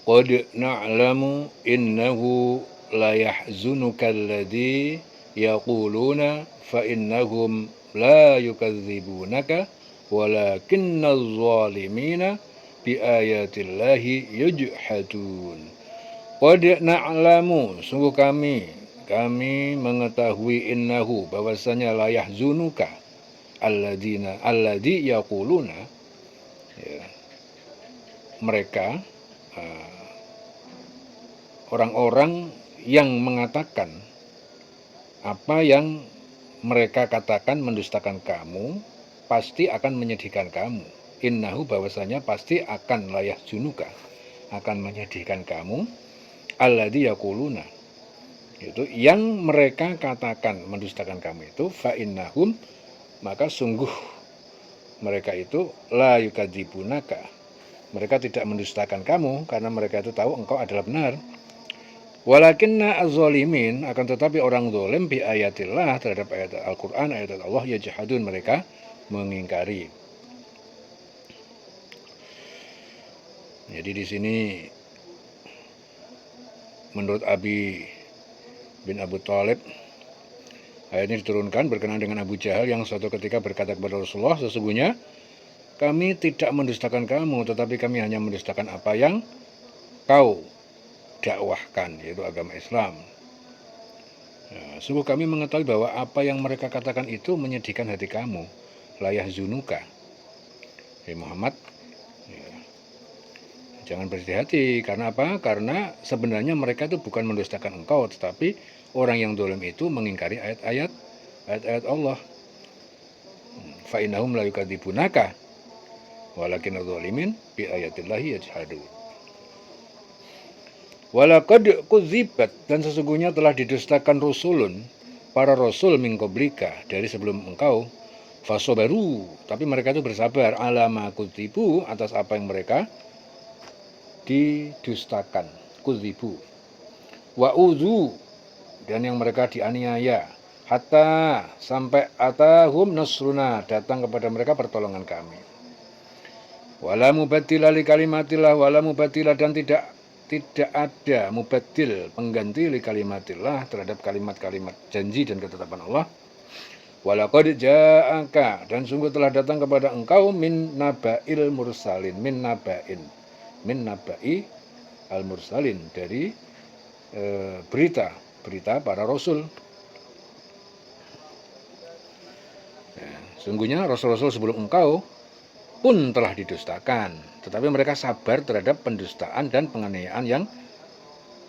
qad na'lamu innahu la yahzunuka alladhi yaquluna fa innahum la yukadzibunaka walakinnaz zalimina bi ayatillahi yajhadun. Qad na'lamu, sungguh kami mengetahui innahu bahwasanya la yahzunuka alladzi yaquluna, ya, mereka orang-orang yang mengatakan apa yang mereka katakan mendustakan kamu pasti akan menyedihkan kamu. Innahu bahwasanya pasti akan layah junuka, akan menyedihkan kamu. Alladzi yaquluna, itu yang mereka katakan mendustakan kamu itu, fa innahum, maka sungguh mereka itu la yukadzibunaka, mereka tidak mendustakan kamu karena mereka itu tahu engkau adalah benar. Walakinna az-zalimin, akan tetapi orang zalim bi ayatillah, terhadap ayat Al-Qur'an, ayat Allah, yajhadun, mereka mengingkari. Jadi di sini menurut Abi bin Abu Thalib, ayat ini diturunkan berkenaan dengan Abu Jahal yang suatu ketika berkata kepada Rasulullah, sesungguhnya kami tidak mendustakan kamu, tetapi kami hanya mendustakan apa yang kau dakwahkan, yaitu agama Islam. Nah, sungguh kami mengetahui bahwa apa yang mereka katakan itu menyedihkan hati kamu. Layah zunuka, Muhammad, ya, jangan bersedih hati. Karena apa? Karena sebenarnya mereka itu bukan mendustakan engkau, tetapi orang yang zalim itu mengingkari ayat-ayat Allah. Fa innahum la yukadzibunaka walakinadz zalimin bi ayatillahi yajhadun. Walaqad kudzibat, dan sesungguhnya telah didustakan rusulun, para rasul min qablika, dari sebelum engkau, fasobaru, tapi mereka itu bersabar, alama kudzibu, atas apa yang mereka didustakan, kudzibu, wa udzu, dan yang mereka dianiaya, hatta, sampai atahum nasruna, datang kepada mereka pertolongan kami. Wala mubaddila li kalimatillah, wala mubaddila, dan tidak ada mubaddil, pengganti li kalimatillah, terhadap kalimat-kalimat janji dan ketetapan Allah. Walaqad ja'aka, dan sungguh telah datang kepada engkau min naba'il mursalin, min naba'i al mursalin, dari berita para rasul. Nah, sungguhnya rasul-rasul sebelum engkau pun telah didustakan, tetapi mereka sabar terhadap pendustaan dan penganiayaan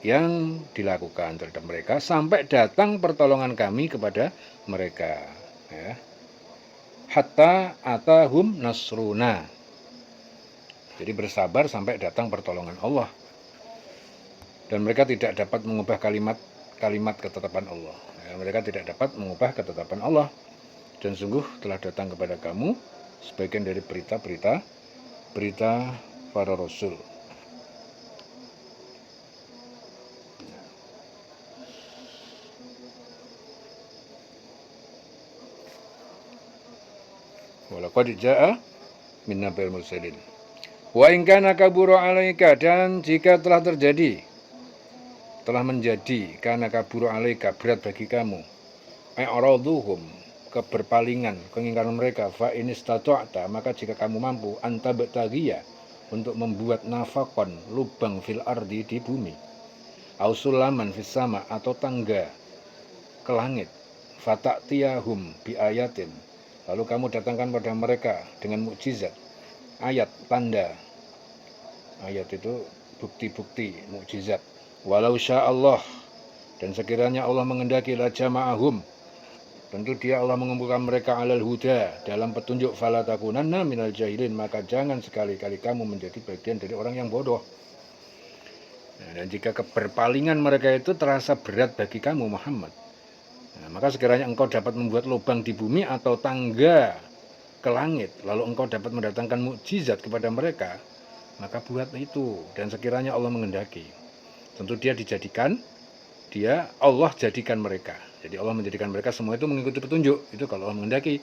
yang dilakukan terhadap mereka sampai datang pertolongan kami kepada mereka, ya. Hatta atahum nasruna, jadi bersabar sampai datang pertolongan Allah, dan mereka tidak dapat mengubah kalimat ketetapan Allah, ya. Mereka tidak dapat mengubah ketetapan Allah, dan sungguh telah datang kepada kamu sebagian dari berita para rasul. Walaqad jaa min naba'il mursalin. Wa in kana kabura 'alaika, dan jika telah menjadi kana kabura 'alaika, berat bagi kamu, i'raduhum, keberpalingan, kengingkaran mereka, fa in istata'ta, maka jika kamu mampu, anta batagiya, untuk membuat nafakon, lubang, fil ardi, di bumi, ausulaman fis sama, atau tangga ke langit, fata'tiyahum bi ayatin, lalu kamu datangkan pada mereka dengan mukjizat, ayat, tanda. Ayat itu bukti-bukti, mukjizat. Walau sya'allah, dan sekiranya Allah mengendaki, la jama'ahum, tentu dia Allah mengumpulkan mereka alal huda, dalam petunjuk, fala takunanna minal jahilin, maka jangan sekali-kali kamu menjadi bagian dari orang yang bodoh. Nah, dan jika keberpalingan mereka itu terasa berat bagi kamu Muhammad, nah, maka sekiranya engkau dapat membuat lubang di bumi atau tangga ke langit, lalu engkau dapat mendatangkan mukjizat kepada mereka, maka buat itu. Dan sekiranya Allah mengendaki, tentu Allah jadikan mereka. Jadi Allah menjadikan mereka semua itu mengikuti petunjuk. Itu kalau Allah mengendaki.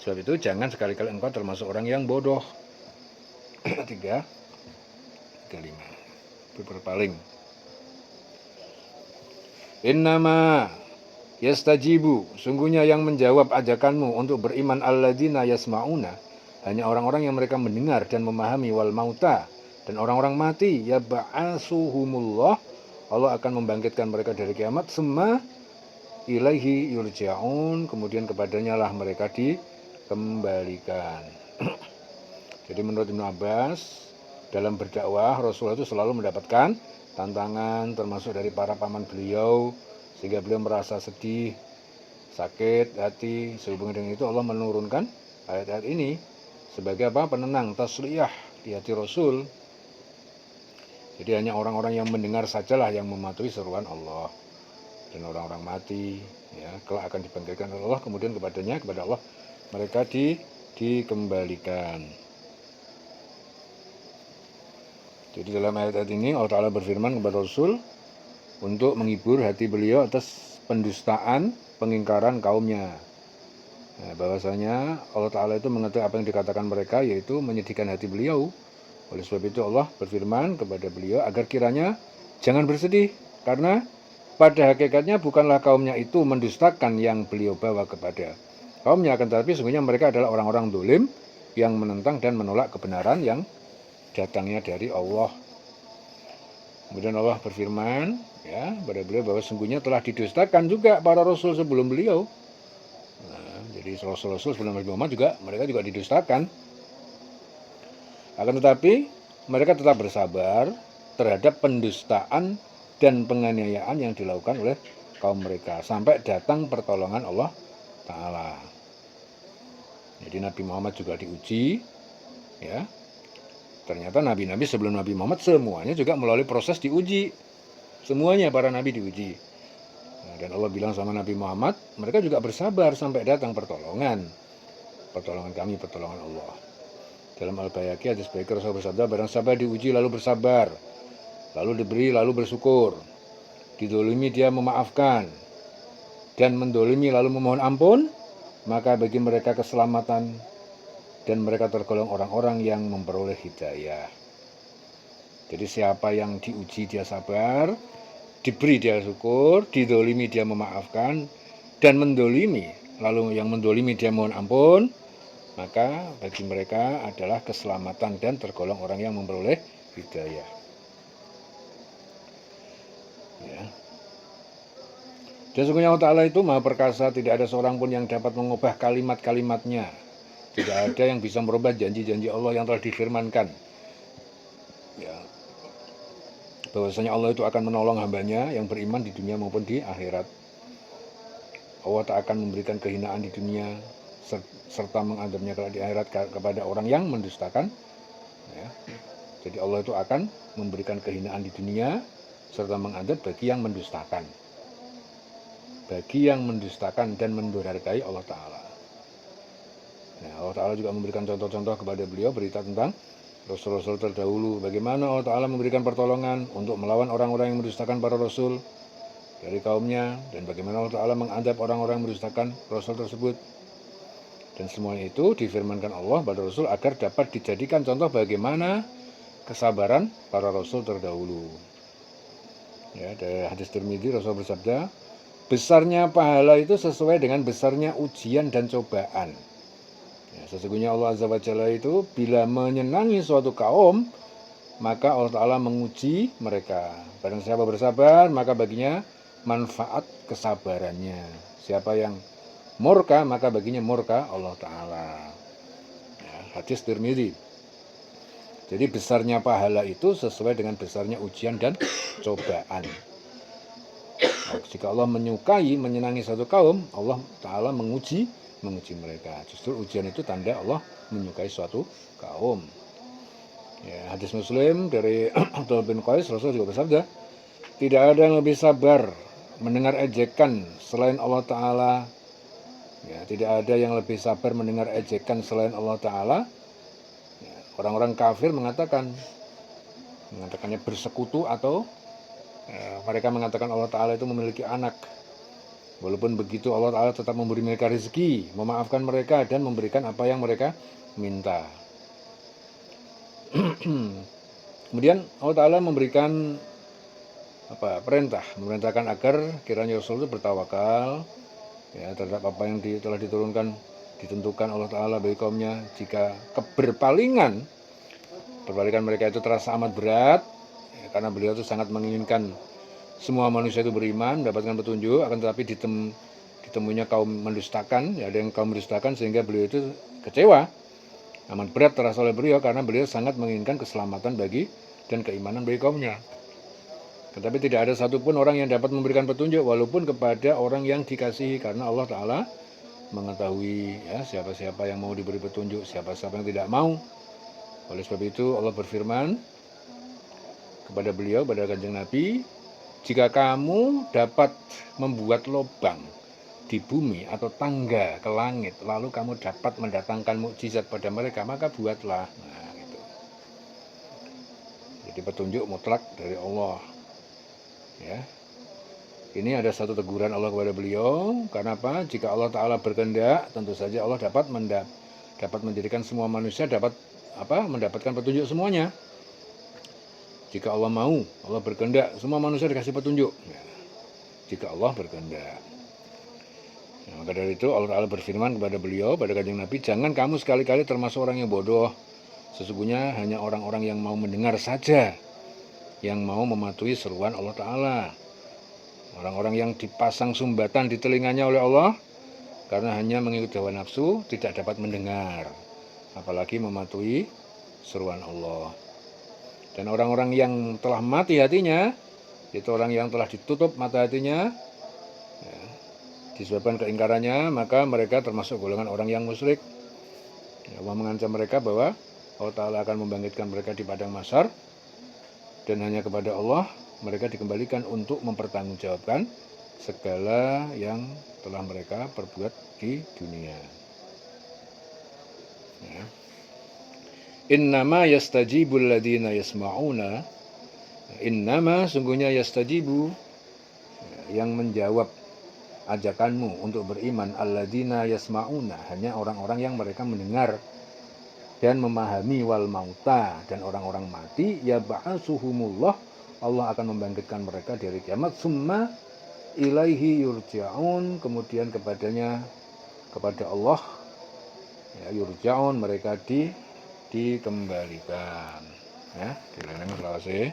Sebab itu jangan sekali-kali engkau termasuk orang yang bodoh. 3, 5. berpaling. Innama yastajibu, sungguhnya yang menjawab ajakanmu untuk beriman alladzina yasma'una, hanya orang-orang yang mereka mendengar dan memahami, wal mauta, dan orang-orang mati, ya ba'asuhumullah, Allah akan membangkitkan mereka dari kiamat, summa ilaihi yurja'un, kemudian kepadanya lah mereka dikembalikan. Jadi menurut Ibnu Abbas, dalam berdakwah Rasulullah itu selalu mendapatkan tantangan termasuk dari para paman beliau, sehingga beliau merasa sedih, sakit hati. Sehubungan dengan itu Allah menurunkan ayat-ayat ini sebagai apa? Penenang, tasliyah di hati Rasul. Jadi hanya orang-orang yang mendengar sajalah yang mematuhi seruan Allah. Dan orang-orang mati ya kelak akan dibangkitkan oleh Allah, kemudian kepada Allah mereka dikembalikan. Jadi dalam ayat-ayat ini Allah Ta'ala berfirman kepada Rasul untuk menghibur hati beliau atas pendustaan, pengingkaran kaumnya. Nah, bahwasanya Allah Ta'ala itu mengetahui apa yang dikatakan mereka, yaitu menyedihkan hati beliau. Oleh sebab itu Allah berfirman kepada beliau agar kiranya jangan bersedih, karena pada hakikatnya bukanlah kaumnya itu mendustakan yang beliau bawa kepada kaumnya, akan tetapi sesungguhnya mereka adalah orang-orang dolim yang menentang dan menolak kebenaran yang datangnya dari Allah. Kemudian Allah berfirman ya pada beliau bahwa sesungguhnya telah didustakan juga para rasul sebelum beliau. Nah, jadi rasul-rasul sebelum Nabi Muhammad juga mereka juga didustakan. Akan tetapi mereka tetap bersabar terhadap pendustaan dan penganiayaan yang dilakukan oleh kaum mereka sampai datang pertolongan Allah Ta'ala. Jadi Nabi Muhammad juga diuji ya. Ternyata nabi-nabi sebelum Nabi Muhammad semuanya juga melalui proses diuji. Semuanya para nabi diuji. Nah, dan Allah bilang sama Nabi Muhammad, mereka juga bersabar sampai datang pertolongan. Pertolongan kami, pertolongan Allah. Dalam Al-Bayhaqi hadis baik Rasul bersabda, barang siapa diuji lalu bersabar, lalu diberi lalu bersyukur, didolimi dia memaafkan, dan mendolimi lalu memohon ampun, maka bagi mereka keselamatan dan mereka tergolong orang-orang yang memperoleh hidayah. Jadi siapa yang diuji dia sabar, diberi dia syukur, didolimi dia memaafkan, dan mendolimi lalu yang mendolimi dia mohon ampun, maka bagi mereka adalah keselamatan dan tergolong orang yang memperoleh hidayah. Ya. Dan sesungguhnya Allah Ta'ala itu Maha Perkasa, tidak ada seorang pun yang dapat mengubah kalimat-kalimatnya. Tidak ada yang bisa merubah janji-janji Allah yang telah difirmankan. Ya. Bahwasanya Allah itu akan menolong hambanya yang beriman di dunia maupun di akhirat. Allah tak akan memberikan kehinaan di dunia serta mengadabnya di akhirat kepada orang yang mendustakan. Ya. Jadi Allah itu akan memberikan kehinaan di dunia serta mengadab bagi yang mendustakan. Bagi yang mendustakan dan mendurhakai Allah Ta'ala. Nah, Allah Ta'ala juga memberikan contoh-contoh kepada beliau berita tentang Rasul-Rasul terdahulu. Bagaimana Allah Ta'ala memberikan pertolongan untuk melawan orang-orang yang mendustakan para Rasul dari kaumnya. Dan bagaimana Allah Ta'ala mengadab orang-orang yang mendustakan Rasul tersebut. Dan semuanya itu difirmankan Allah pada Rasul agar dapat dijadikan contoh bagaimana kesabaran para Rasul terdahulu. Ya, dari hadis Tirmidzi Rasul bersabda, besarnya pahala itu sesuai dengan besarnya ujian dan cobaan. Ya, sesungguhnya Allah Azza wa Jalla itu bila menyenangi suatu kaum, maka Allah Ta'ala menguji mereka. Barang siapa bersabar, maka baginya manfaat kesabarannya. Siapa yang murka, maka baginya murka Allah Ta'ala. Ya, hadis Tirmidzi. Jadi besarnya pahala itu sesuai dengan besarnya ujian dan cobaan. Jika Allah menyukai, menyenangi suatu kaum, Allah Ta'ala menguji mereka. Justru ujian itu tanda Allah menyukai suatu kaum. Ya, hadis Muslim dari Abdullah bin Qais, Rasul juga bersabda, tidak ada yang lebih sabar mendengar ejekan selain Allah Ta'ala. Ya, tidak ada yang lebih sabar mendengar ejekan selain Allah Ta'ala. Ya, orang-orang kafir mengatakannya bersekutu atau mereka mengatakan Allah Ta'ala itu memiliki anak. Walaupun begitu Allah Ta'ala tetap memberi mereka rezeki, memaafkan mereka dan memberikan apa yang mereka minta. Kemudian Allah Ta'ala memberikan memerintahkan agar kiranya Rasul itu bertawakal ya terhadap apa yang telah ditentukan Allah Ta'ala bagi kaumnya. Jika perbalikan mereka itu terasa amat berat ya, karena beliau itu sangat menginginkan semua manusia itu beriman, mendapatkan petunjuk, akan tetapi ditemuinya kaum mendustakan, ya ada yang kaum mendustakan sehingga beliau itu kecewa. Amat berat terasa oleh beliau karena beliau sangat menginginkan keselamatan bagi dan keimanan bagi kaumnya. Tetapi tidak ada satupun orang yang dapat memberikan petunjuk walaupun kepada orang yang dikasihi, karena Allah Ta'ala mengetahui ya siapa-siapa yang mau diberi petunjuk, siapa-siapa yang tidak mau. Oleh sebab itu Allah berfirman kepada beliau, pada Kanjeng Nabi, jika kamu dapat membuat lubang di bumi atau tangga ke langit, lalu kamu dapat mendatangkan mukjizat pada mereka, maka buatlah. Nah, gitu. Jadi petunjuk mutlak dari Allah. Ya, ini ada satu teguran Allah kepada beliau. Karena apa? Jika Allah Ta'ala berkehendak, tentu saja Allah dapat menjadikan semua manusia mendapatkan petunjuk semuanya. Jika Allah mau, Allah berkehendak, semua manusia dikasih petunjuk. Ya, jika Allah berkehendak. Nah, maka dari itu Allah Ta'ala berfirman kepada beliau, pada Kanjeng Nabi, jangan kamu sekali-kali termasuk orang yang bodoh. Sesungguhnya hanya orang-orang yang mau mendengar saja yang mau mematuhi seruan Allah Ta'ala. Orang-orang yang dipasang sumbatan di telinganya oleh Allah karena hanya mengikuti hawa nafsu tidak dapat mendengar, apalagi mematuhi seruan Allah. Dan orang-orang yang telah mati hatinya, itu orang yang telah ditutup mata hatinya ya, disebabkan keingkarannya, maka mereka termasuk golongan orang yang musyrik. Ya, Allah mengancam mereka bahwa Allah Ta'ala akan membangkitkan mereka di padang mahsyar, dan hanya kepada Allah mereka dikembalikan untuk mempertanggungjawabkan segala yang telah mereka perbuat di dunia. Ya. Innama yastajibul ladina yasma'una. Innama sungguhnya yastajibu yang menjawab ajakanmu untuk beriman, alladina yasma'una, hanya orang-orang yang mereka mendengar dan memahami, wal mauta, dan orang-orang mati, ya ba'asuhumullah, Allah akan membangkitkan mereka dari kiamat, summa ilaihi yurja'un, kemudian kepada Allah ya, yurja'un, mereka dikembalikan ya, dilengeng selawase.